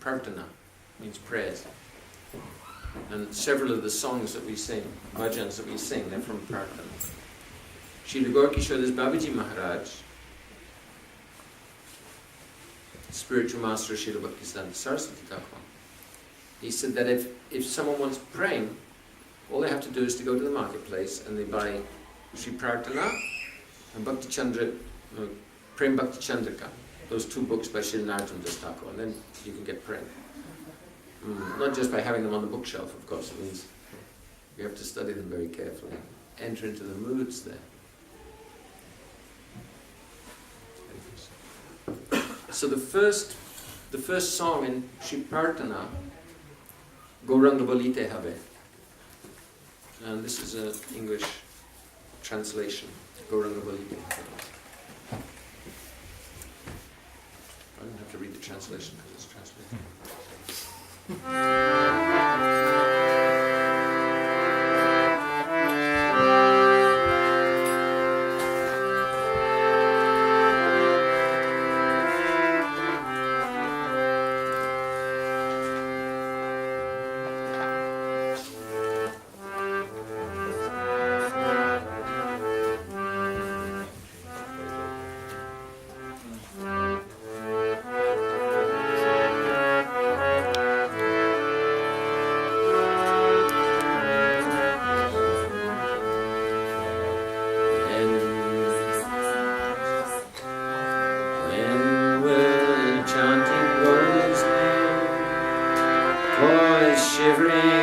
Prarthana means prayers. And several of the songs that we sing, bhajans that we sing, they're from Prarthana. Srila Gaur Kishore's Babaji Maharaj, spiritual master of Srila Bhaktisiddhanta Saraswati Thakur, he said that if someone wants praying, all they have to do is to go to the marketplace and they buy Sri Prarthana and Bhakti Chandra, Prem Bhakti Chandrika, those two books by Srila Narottam Das Thakur, and then you can get praying. Not just by having them on the bookshelf, of course, it means you have to study them very carefully, enter into the moods there. So the first song in Sri Prarthana, Gauranga Bolite Habe, and this is an English translation, Gauranga Bolite Habe. I don't have to read the translation because it's translated. Vrindavan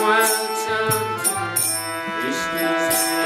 while chanting Krishna's name.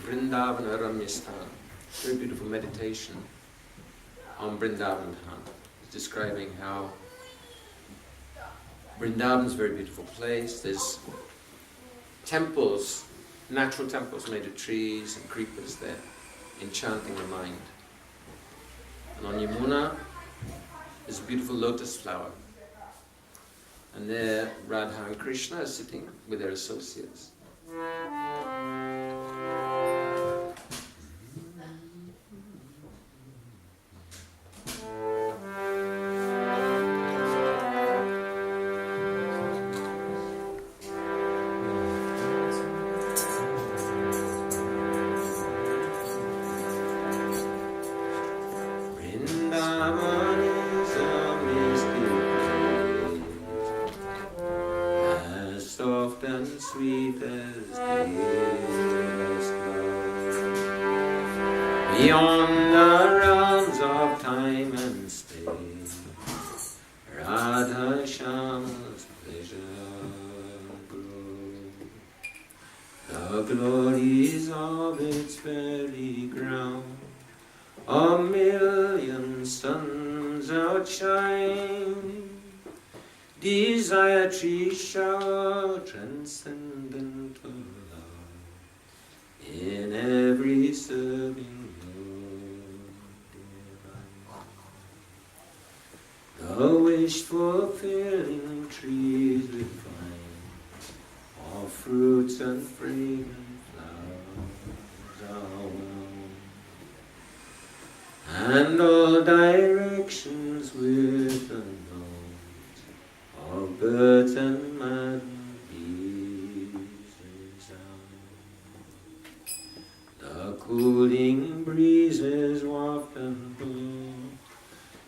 Vrindavana Ramyasthan, very beautiful meditation on Vrindavan Dham. It's describing how Vrindavan is a very beautiful place. There's temples, natural temples made of trees and creepers there, enchanting the mind. And on Yamuna, there's a beautiful lotus flower. And there Radha and Krishna are sitting with their associates. Beyond the realms of time and space, Radha Shama's pleasure grows. The glories of its very ground, a million suns outshine. Desire trees shower transcendental love in every serving. The wish-fulfilling trees refine, all fruits and fragrant flowers are wound, and all directions with the notes of birds and maddened bees resound. The cooling breezes waft and blow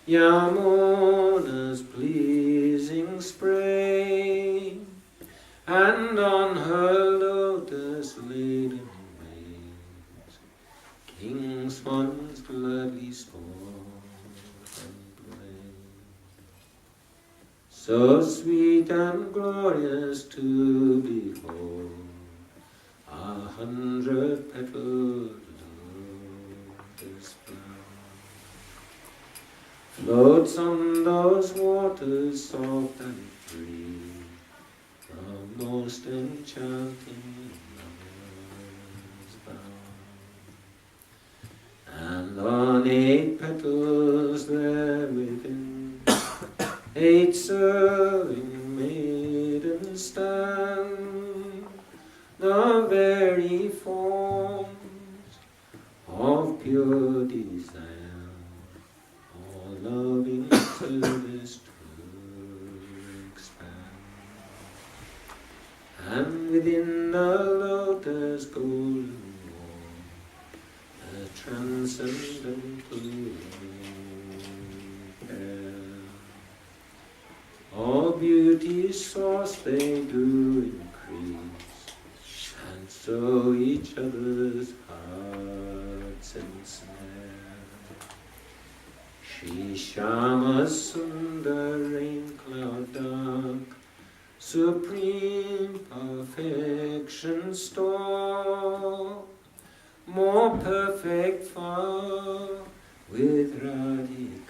Yamuna's pleasing spray, and on her lotus-laden waves king swans gladly sport and play. So sweet and glorious to behold, 100-petaled lotus flower floats on those waters soft and free, the most enchanting lover's bound. And on 8 petals there within, 8 serving maidens stand, the very forms of pure desire, loving service to expand. And within the lotus golden wall, a transcendental pair, all beauty beauty source they do increase, and so each other's hearts ensnare. Shri Shama Sundar rain cloud dark, supreme perfection store, more perfect far with Radhika,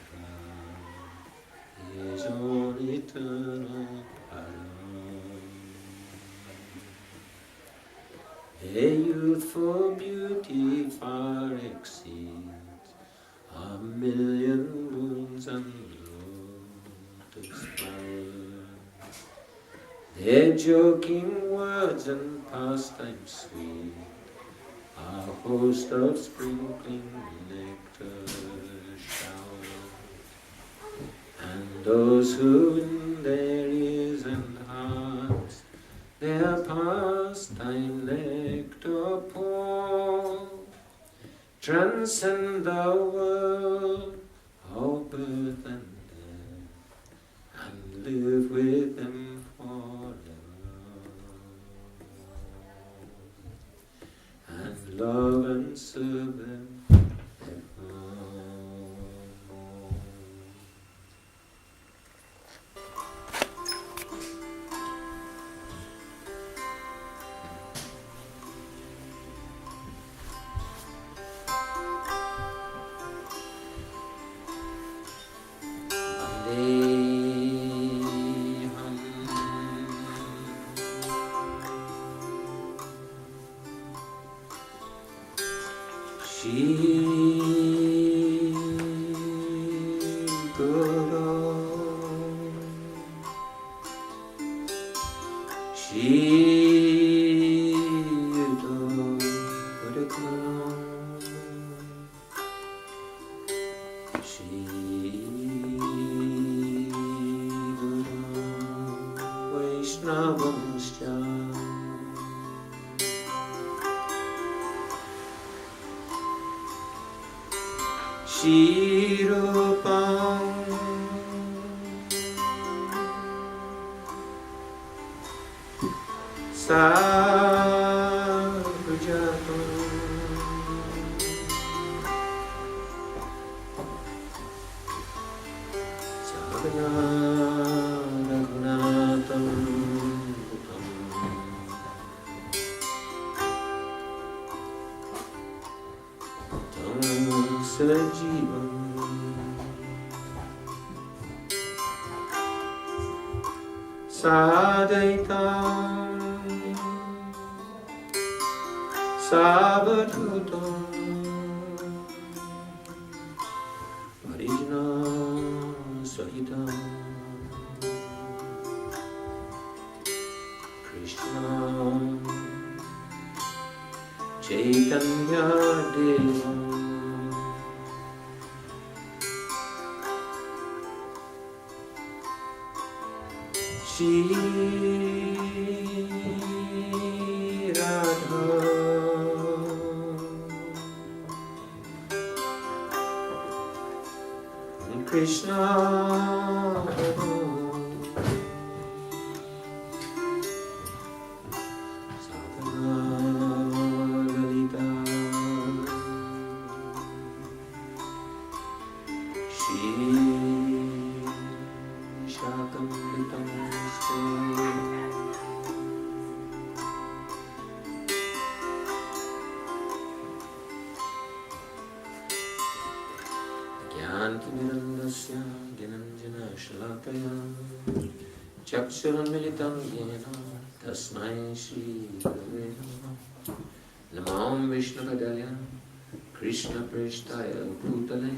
his own eternal param. Their youthful beauty far exceeds a million moons and lotus flowers. Their joking words and pastimes sweet, a host of sprinkling nectar shower. And those who in their ears and hearts their pastime nectar pour, transcend the world of birth and death, and live with them forever, and love and serve them evermore. Chakshuramilitam yena tasmai Shri Gurave Namaha. Namam Vishnu Padaya Krishna Prishtaya Bhutale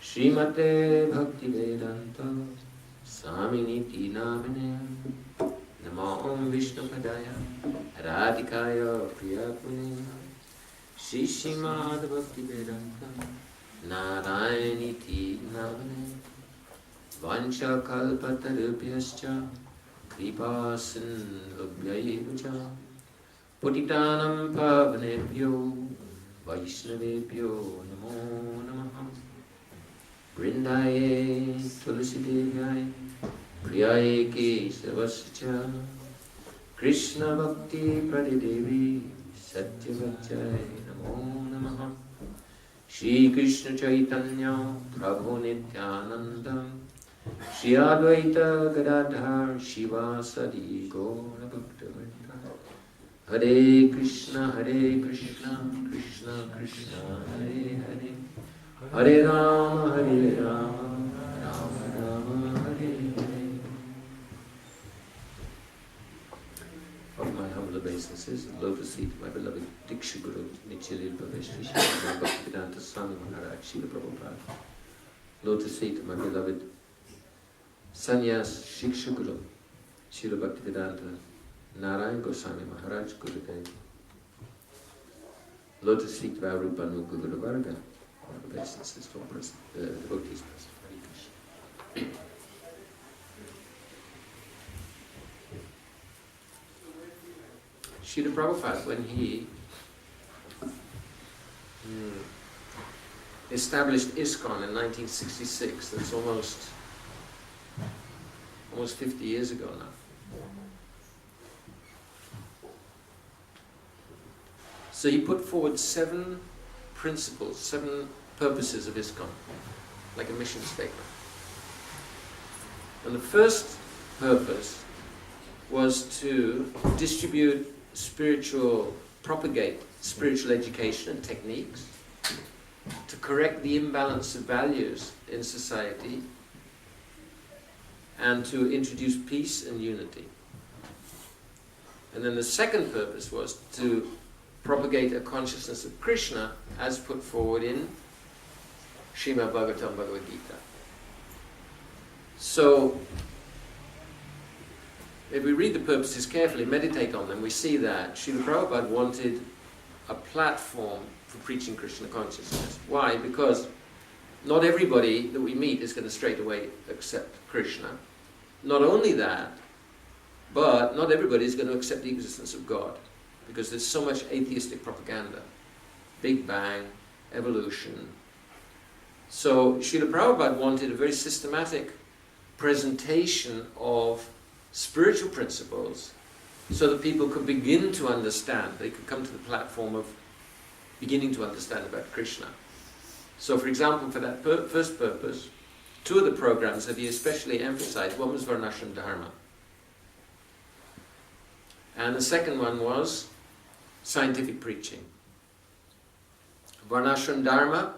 Srimate Bhakti Vedanta Swaminiti Namine. Namam Vishnu Padaya Radhikaya Priyatmane Shri Srimad Bhakti Vedanta Narayaniti Namine. Vancha kalpatarubhyascha kripa sindhubhyaivacha putitanam pavanebhyo vaishnavebhyo namo namaha. Vrindaye tulsi devyaye Priyaye Kesavascha Krishna Bhakti Pradidevi Satyavachai Namo Namaha Shri Krishna Chaitanya Prabhu Nityananda Shri Advaita Gadadhar Shivasadi Gaura Bhaktavinda Hare Krishna Krishna Krishna Hare Hare Hare Rama Rama Rama Hare Hare. Of my humble obeisances, the lotus feet of my beloved Diksha Guru Nichilil Bhaveshri Shri Bhaktivedanta Swami Maharaj Srila Prabhupada. Lotus feet of my beloved Sannyas Shiksha Guru Srila Bhaktivedanta Narayan Goswami Maharaj Gurudev. Lotus feet of our Rupanuga Guru Varga. Obeisances for devotees present. Hare Krishna. Srila Prabhupada, when he established ISKCON in 1966, that's almost 50 years ago now. So he put forward 7 principles, 7 purposes of ISKCON, like a mission statement. And the first purpose was to propagate spiritual education and techniques, to correct the imbalance of values in society, and to introduce peace and unity. And then the second purpose was to propagate a consciousness of Krishna as put forward in Srimad Bhagavatam Bhagavad Gita. So, if we read the purposes carefully, meditate on them, we see that Srila Prabhupada wanted a platform for preaching Krishna consciousness. Why? Because not everybody that we meet is going to straight away accept Krishna. Not only that, but not everybody is going to accept the existence of God, because there's so much atheistic propaganda. Big Bang, evolution. So Srila Prabhupada wanted a very systematic presentation of spiritual principles so that people could begin to understand. They could come to the platform of beginning to understand about Krishna. So for example, for that first purpose, 2 of the programs that he especially emphasized, one was Varnashram Dharma. And the second one was scientific preaching. Varnashram Dharma,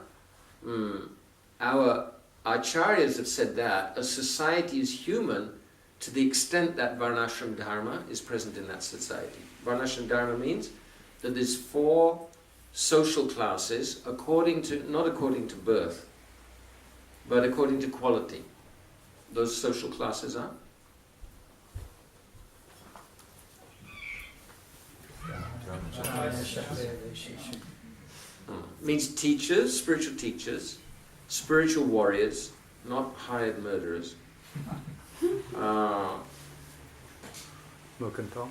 our acharyas have said that a society is human to the extent that Varnashram Dharma is present in that society. Varnashram Dharma means that there's 4 social classes not according to birth, but according to quality. Those social classes are? Means teachers, spiritual warriors, not hired murderers. Mercantile?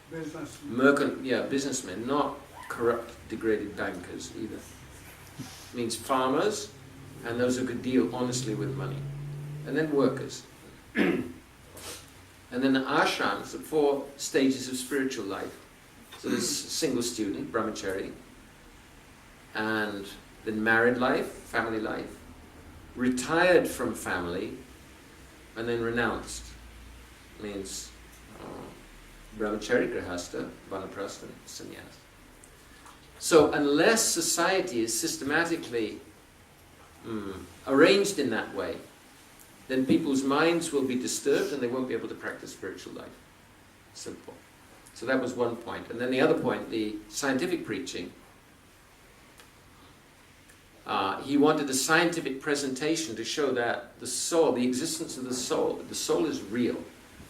Businessmen, not corrupt, degraded bankers either. Means farmers, and those who could deal honestly with money. And then workers. And then the ashrams, the 4 stages of spiritual life. So there's single student, brahmachari, and then married life, family life, retired from family, and then renounced. Means brahmachari, grihastha, vanaprastha, sannyas. So unless society is systematically arranged in that way, then people's minds will be disturbed and they won't be able to practice spiritual life. Simple. So that was one point. And then the other point, the scientific preaching. He wanted a scientific presentation to show that the soul, the existence of the soul is real.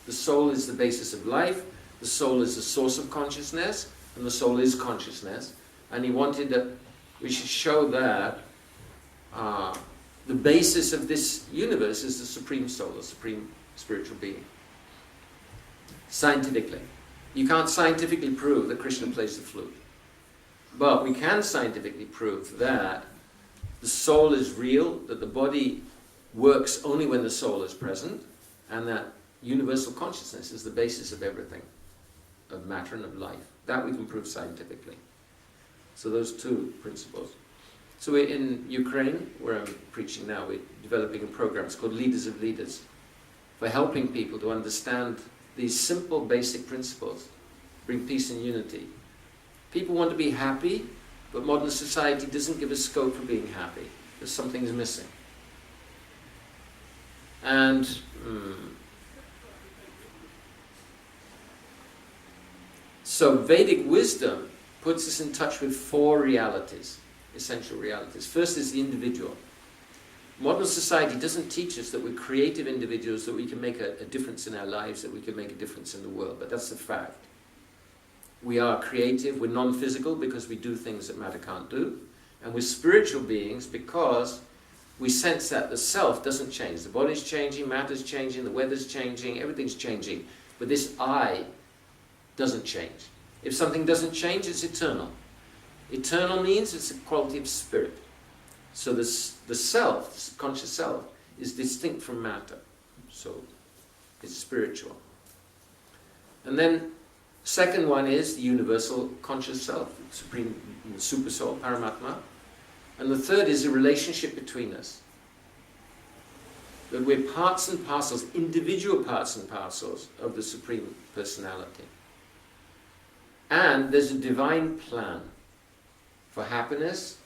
The soul is the basis of life, the soul is the source of consciousness, and the soul is consciousness. And he wanted that we should show that the basis of this universe is the Supreme Soul, the Supreme Spiritual Being. Scientifically. You can't scientifically prove that Krishna plays the flute. But we can scientifically prove that the soul is real, that the body works only when the soul is present, and that universal consciousness is the basis of everything, of matter and of life. That we can prove scientifically. So those two principles. So we're in Ukraine, where I'm preaching now, we're developing a program. It's called Leaders of Leaders, for helping people to understand these simple, basic principles, bring peace and unity. People want to be happy, but modern society doesn't give us scope for being happy. There's something's missing. And so Vedic wisdom puts us in touch with four realities, essential realities. First is the individual. Modern society doesn't teach us that we're creative individuals, that we can make a difference in our lives, that we can make a difference in the world, but that's a fact. We are creative, we're non-physical because we do things that matter can't do, and we're spiritual beings because we sense that the self doesn't change. The body's changing, matter's changing, the weather's changing, everything's changing, but this I doesn't change. If something doesn't change, it's eternal. Eternal means it's a quality of spirit. So the self, the conscious self, is distinct from matter. So it's spiritual. And then second one is the universal conscious self, supreme super soul, Paramatma. And the third is the relationship between us. That we're parts and parcels, individual parts and parcels of the Supreme Personality. And there's a divine plan for happiness,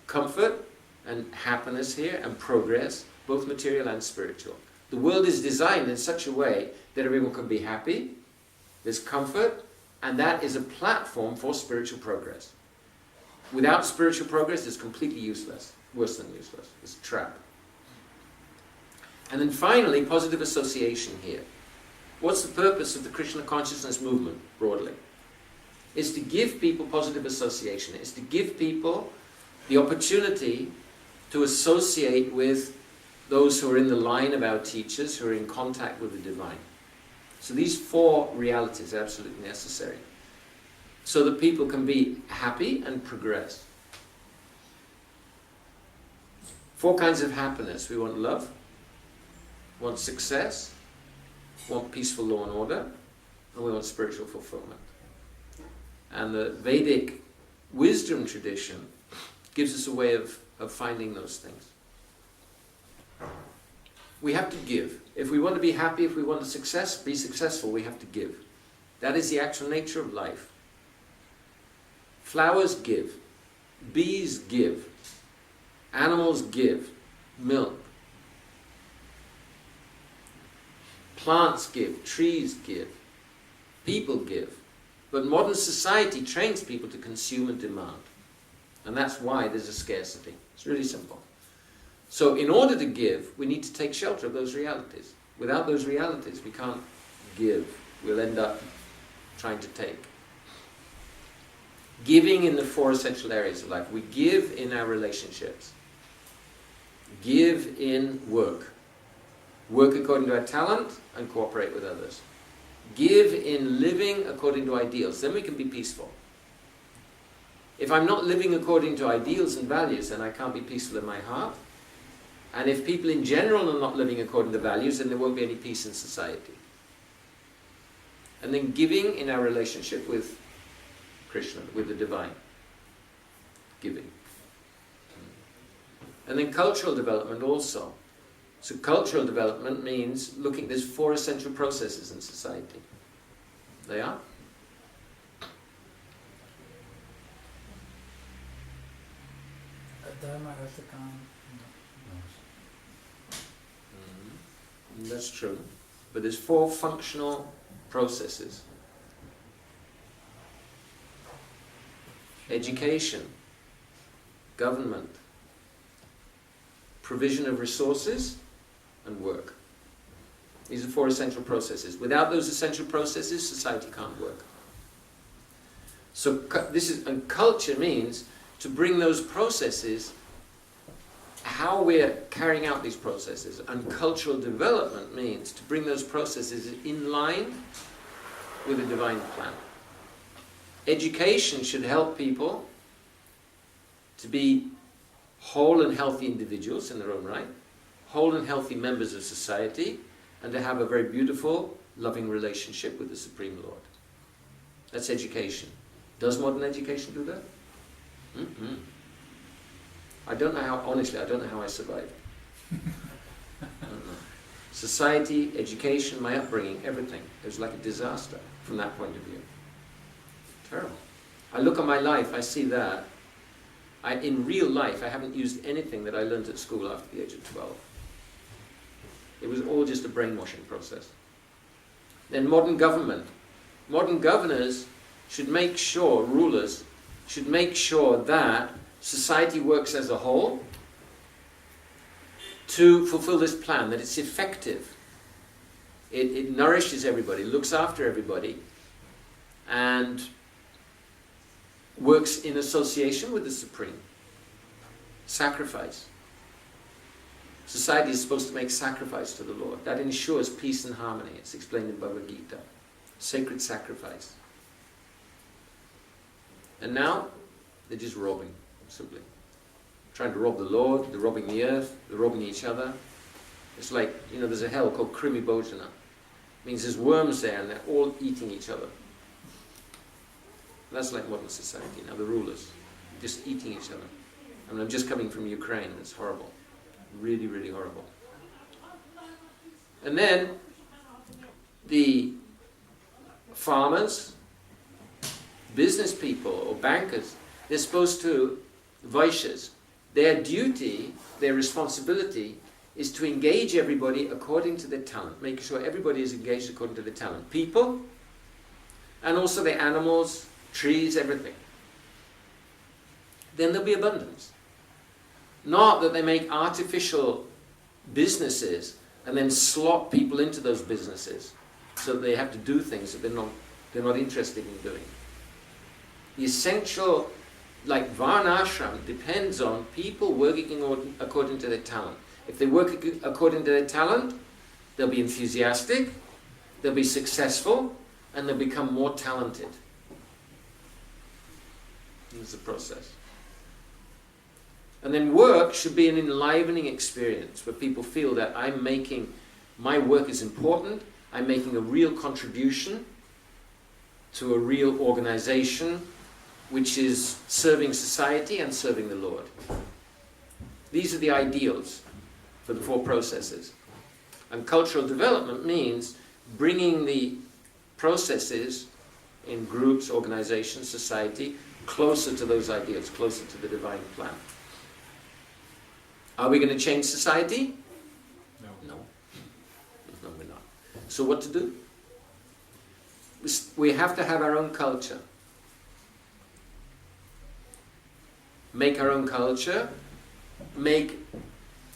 comfort, and happiness here, and progress, both material and spiritual. The world is designed in such a way that everyone can be happy, there's comfort, and that is a platform for spiritual progress. Without spiritual progress, it's completely useless, worse than useless. It's a trap. And then finally, positive association here. What's the purpose of the Krishna consciousness movement, broadly? It's to give people positive association. It's to give people the opportunity to associate with those who are in the line of our teachers, who are in contact with the divine. So these four realities are absolutely necessary, so that people can be happy and progress. Four kinds of happiness. We want love, want success, want peaceful law and order, and we want spiritual fulfillment. And the Vedic wisdom tradition gives us a way of finding those things. We have to give. If we want to be happy, if we want to be successful, we have to give. That is the actual nature of life. Flowers give. Bees give. Animals give. Milk. Plants give. Trees give. People give. But modern society trains people to consume and demand. And that's why there's a scarcity. It's really simple. So in order to give, we need to take shelter of those realities. Without those realities, we can't give. We'll end up trying to take. Giving in the four essential areas of life. We give in our relationships. Give in work. Work according to our talent and cooperate with others. Give in living according to ideals. Then we can be peaceful. If I'm not living according to ideals and values, then I can't be peaceful in my heart. And if people in general are not living according to values, then there won't be any peace in society. And then giving in our relationship with Krishna, with the divine. Giving. And then cultural development also. So cultural development means looking, there's four essential processes in society. They are? Dharma, Artha, Kama. That's true. But there's four functional processes. Education, government, provision of resources, and work. These are four essential processes. Without those essential processes, society can't work. So and culture means to bring those processes, how we're carrying out these processes. And cultural development means to bring those processes in line with a divine plan. Education should help people to be whole and healthy individuals in their own right, whole and healthy members of society, and to have a very beautiful, loving relationship with the Supreme Lord. That's education. Does modern education do that? Mm-mm. I don't know how, honestly, I don't know how I survived. I don't know. Society, education, my upbringing, everything. It was like a disaster from that point of view. Terrible. I look at my life, I see that. In real life, I haven't used anything that I learned at school after the age of 12. It was all just a brainwashing process. Then modern government. Modern governors should make sure, rulers, should make sure that society works as a whole to fulfill this plan, that it's effective. It nourishes everybody, looks after everybody, and works in association with the Supreme. Sacrifice. Society is supposed to make sacrifice to the Lord. That ensures peace and harmony. It's explained in Bhagavad Gita. Sacred sacrifice. And now, they're just robbing, simply. Trying to rob the Lord, they're robbing the earth, they're robbing each other. It's like, there's a hell called Krimi Bhojana. It means there's worms there and they're all eating each other. That's like modern society now, the rulers, just eating each other. I mean, I'm just coming from Ukraine, it's horrible. Really, really horrible. And then, the farmers, business people or bankers, they're supposed to, Vaishyas, their duty, their responsibility is to engage everybody according to their talent, making sure everybody is engaged according to their talent. People, and also the animals, trees, everything. Then there'll be abundance. Not that they make artificial businesses and then slot people into those businesses so that they have to do things that they're not interested in doing. The essential, like Varnashram, depends on people working according to their talent. If they work according to their talent, they'll be enthusiastic, they'll be successful, and they'll become more talented. This is the process. And then work should be an enlivening experience where people feel that my work is important, I'm making a real contribution to a real organization which is serving society and serving the Lord. These are the ideals for the four processes. And cultural development means bringing the processes in groups, organizations, society, closer to those ideals, closer to the divine plan. Are we going to change society? No. No, we're not. So what to do? We have to have our own culture. Make our own culture, make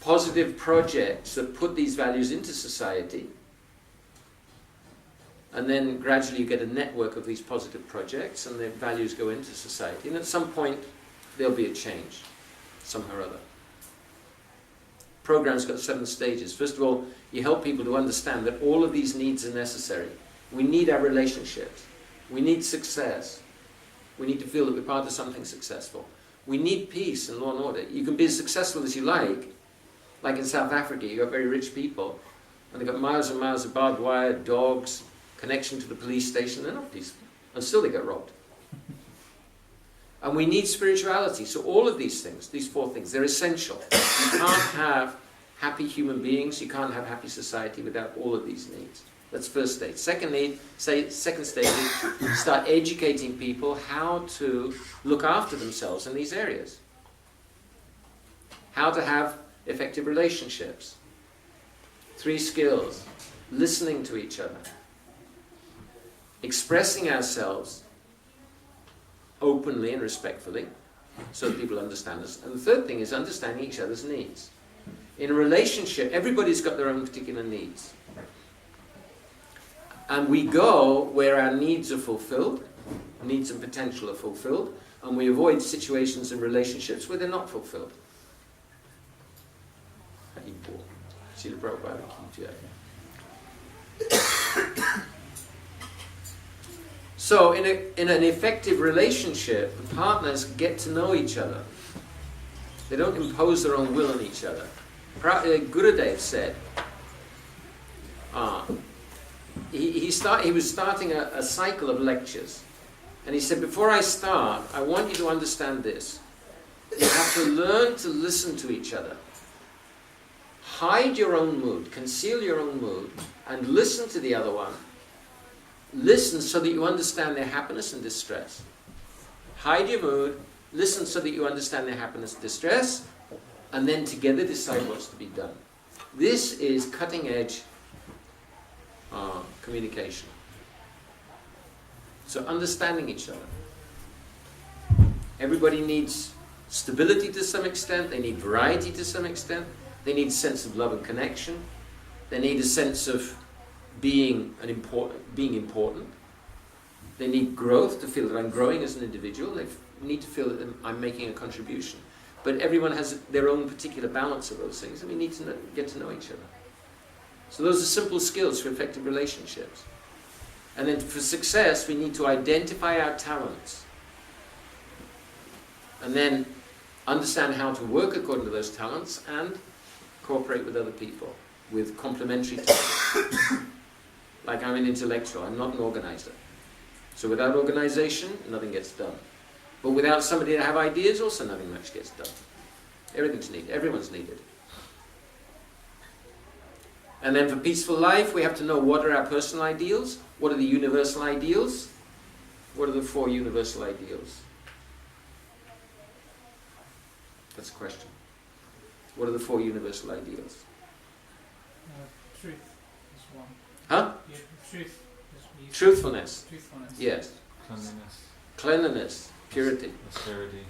positive projects that put these values into society, and then gradually you get a network of these positive projects and the values go into society, and at some point there'll be a change, somehow or other. Program's got 7 stages. First of all, you help people to understand that all of these needs are necessary. We need our relationships. We need success. We need to feel that we're part of something successful. We need peace and law and order. You can be as successful as you like in South Africa, you've got very rich people, and they've got miles and miles of barbed wire, dogs, connection to the police station, they're not peaceful. And still they get robbed. And we need spirituality. So all of these things, these 4 things, they're essential. You can't have happy human beings, you can't have happy society without all of these needs. That's first stage. Second stage is start educating people how to look after themselves in these areas. How to have effective relationships. 3 skills. Listening to each other. Expressing ourselves openly and respectfully so that people understand us. And the third thing is understanding each other's needs. In a relationship, everybody's got their own particular needs. And we go where our needs are fulfilled, needs and potential are fulfilled, and we avoid situations and relationships where they're not fulfilled. Srila Prabhupada ki jai. So in an effective relationship, the partners get to know each other. They don't impose their own will on each other. Gurudev said, he was starting a cycle of lectures. And he said, before I start, I want you to understand this. You have to learn to listen to each other. Hide your own mood, conceal your own mood, and listen to the other one. Listen so that you understand their happiness and distress. Hide your mood, listen so that you understand their happiness and distress, and then together decide what's to be done. This is cutting-edge communication. So understanding each other. Everybody needs stability to some extent, they need variety to some extent, they need a sense of love and connection, they need a sense of being important, they need growth, to feel that I'm growing as an individual, they need to feel that I'm making a contribution. But everyone has their own particular balance of those things, and we need to get to know each other. So those are simple skills for effective relationships. And then for success, we need to identify our talents and then understand how to work according to those talents and cooperate with other people with complementary talents. Like I'm an intellectual, I'm not an organizer. So without organization, nothing gets done. But without somebody to have ideas, also nothing much gets done. Everything's needed, everyone's needed. And then for peaceful life, we have to know what are our personal ideals, what are the universal ideals, what are the 4 universal ideals? That's a question. What are the 4 universal ideals? Truth is one. Huh? Yeah, truth is Truthfulness. Truthfulness. Yes. Cleanliness, Cleanliness, purity, austerity,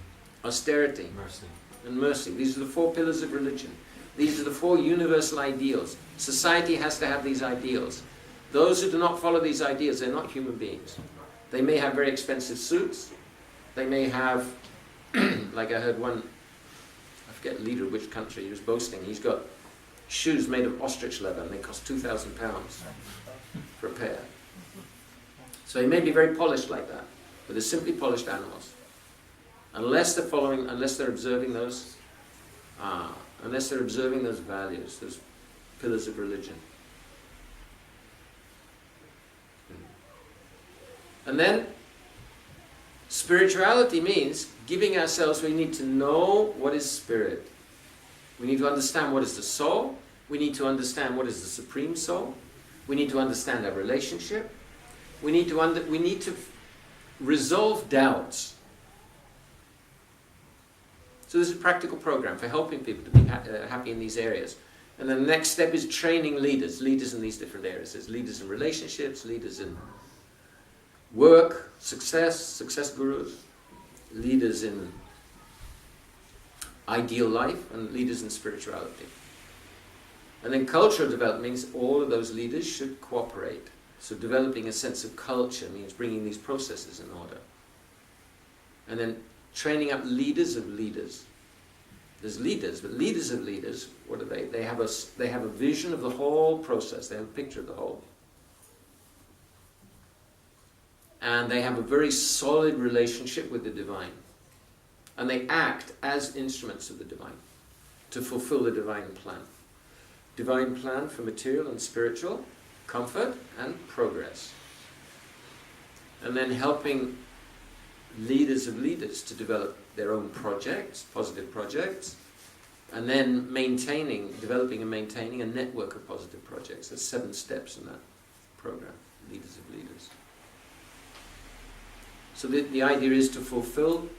austerity, mercy. and mercy. These are the 4 pillars of religion. These are the 4 universal ideals. Society has to have these ideals. Those who do not follow these ideas, they're not human beings. They may have very expensive suits. They may have, like I heard one, I forget the leader of which country, he was boasting, he's got shoes made of ostrich leather and they cost £2,000 for a pair. So he may be very polished like that, but they're simply polished animals. Unless they're observing those values, those pillars of religion. And then, spirituality means giving ourselves, we need to know what is spirit. We need to understand what is the soul. We need to understand what is the supreme soul. We need to understand our relationship. We need to resolve doubts. So this is a practical program for helping people to be happy in these areas. And then the next step is training leaders in these different areas. There's leaders in relationships, leaders in work, success gurus, leaders in ideal life, and leaders in spirituality. And then cultural development means all of those leaders should cooperate. So developing a sense of culture means bringing these processes in order. And then training up leaders of leaders. There's leaders, but leaders of leaders, what are they? They have a vision of the whole process. They have a picture of the whole. And they have a very solid relationship with the divine. And they act as instruments of the divine to fulfill the divine plan. Divine plan for material and spiritual comfort and progress. And then helping leaders of leaders to develop their own projects, positive projects, and then developing and maintaining a network of positive projects. There's 7 steps in that program, leaders of leaders. So the idea is to fulfill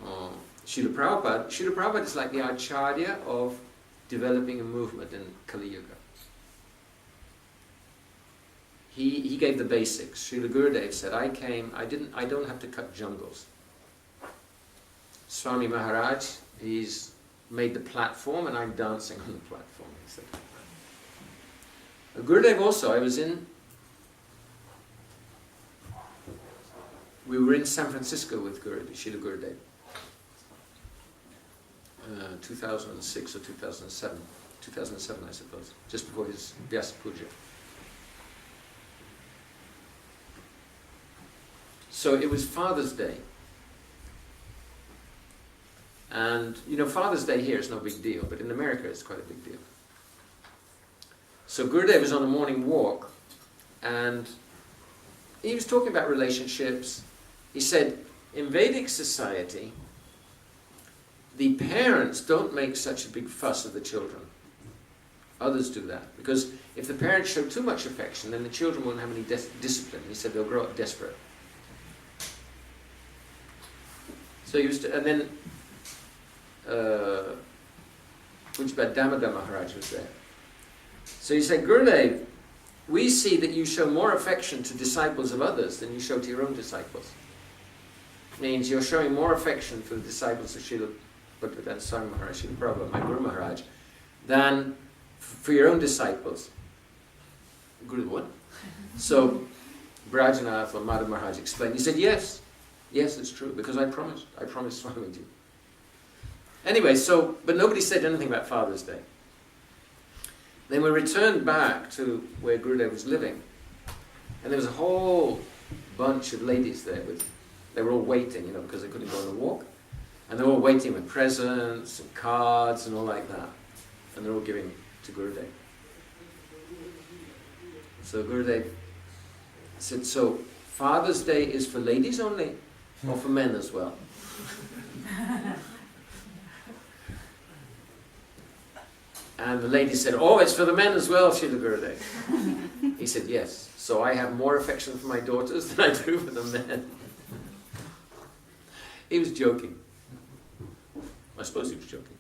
Srila Prabhupada. Srila Prabhupada is like the Acharya of developing a movement in Kali Yuga. He gave the basics. Srila Gurudev said, I don't have to cut jungles. Swami Maharaj, he's made the platform and I'm dancing on the platform, he said. Gurudev also, we were in San Francisco with Srila Gurudev. 2006 or 2007. 2007, I suppose, just before his Vyasa Puja. So it was Father's Day. And, Father's Day here is no big deal, but in America it's quite a big deal. So Gurudev was on a morning walk, and he was talking about relationships. He said, in Vedic society, the parents don't make such a big fuss of the children. Others do that. Because if the parents show too much affection, then the children won't have any discipline. He said they'll grow up desperate. So he was, and then, which about Damodar Maharaj was there. So he said, Gurudev, we see that you show more affection to disciples of others than you show to your own disciples. Means you're showing more affection for the disciples of Srila Bhaktivedanta Swami Maharaj, Srila Prabhupada, my Guru Maharaj, than for your own disciples. Guru, what? So Brajanath or Madhav Maharaj explained. He said, yes, it's true, because I promised Swamiji. Anyway, so, but nobody said anything about Father's Day. Then we returned back to where Gurudev was living, and there was a whole bunch of ladies there. They were all waiting, because they couldn't go on a walk. And they were all waiting with presents and cards and all like that. And they're all giving to Gurudev. So Gurudev said, so Father's Day is for ladies only, or for men as well? And the lady said, oh, it's for the men as well, Srila Gurudev. He said, yes. So I have more affection for my daughters than I do for the men. He was joking. I suppose he was joking.